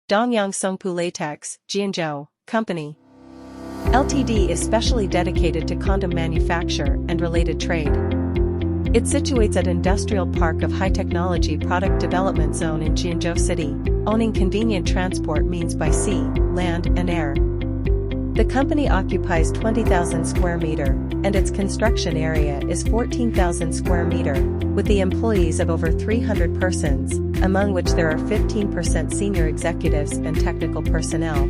Dongyang Songpu Latex, Jianzhou, Company. Ltd is specially dedicated to condom manufacture and related trade. It situates at Industrial Park of High Technology Product Development Zone in Jianzhou City, owning convenient transport means by sea, land and air. The company occupies 20,000 square meter, and its construction area is 14,000 square meter, with the employees of over 300 persons, among which there are 15% senior executives and technical personnel.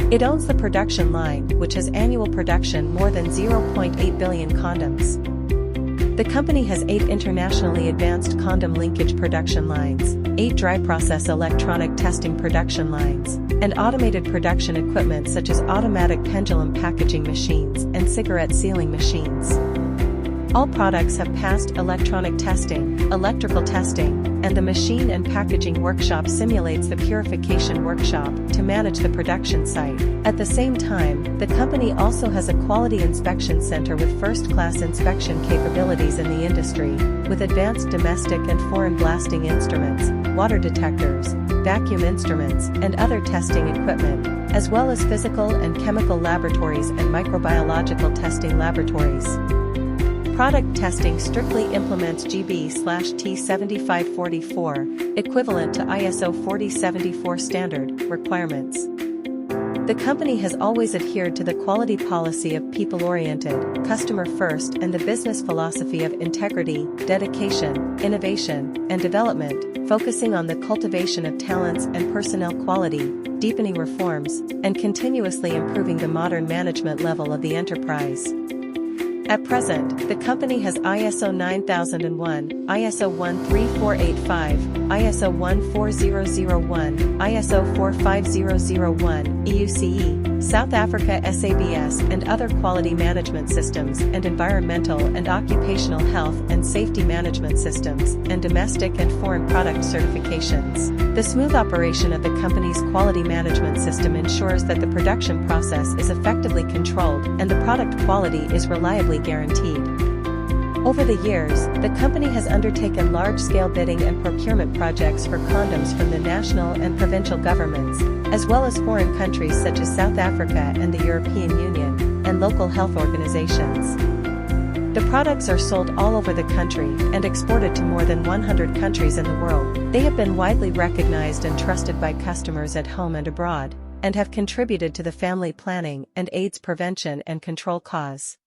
It owns the production line, which has annual production more than 0.8 billion condoms. The company has 8 internationally advanced condom linkage production lines, 8 dry process electronic testing production lines, and automated production equipment such as automatic pendulum packaging machines and cigarette sealing machines. All products have passed electronic testing, electrical testing, and the machine and packaging workshop simulates the purification workshop to manage the production site. At the same time, the company also has a quality inspection center with first-class inspection capabilities in the industry, with advanced domestic and foreign blasting instruments, water detectors, vacuum instruments, and other testing equipment, as well as physical and chemical laboratories and microbiological testing laboratories. Product testing strictly implements GB/T7544, equivalent to ISO 4074 standard, requirements. The company has always adhered to the quality policy of people-oriented, customer-first and the business philosophy of integrity, dedication, innovation, and development, focusing on the cultivation of talents and personnel quality, deepening reforms, and continuously improving the modern management level of the enterprise. At present, the company has ISO 9001, ISO 13485, ISO 14001, ISO 45001, EUCE, South Africa SABS and other quality management systems and environmental and occupational health and safety management systems and domestic and foreign product certifications. The smooth operation of the company's quality management system ensures that the production process is effectively controlled and the product quality is reliably guaranteed. Over the years, the company has undertaken large-scale bidding and procurement projects for condoms from the national and provincial governments, as well as foreign countries such as South Africa and the European Union, and local health organizations. The products are sold all over the country and exported to more than 100 countries in the world. They have been widely recognized and trusted by customers at home and abroad, and have contributed to the family planning and AIDS prevention and control cause.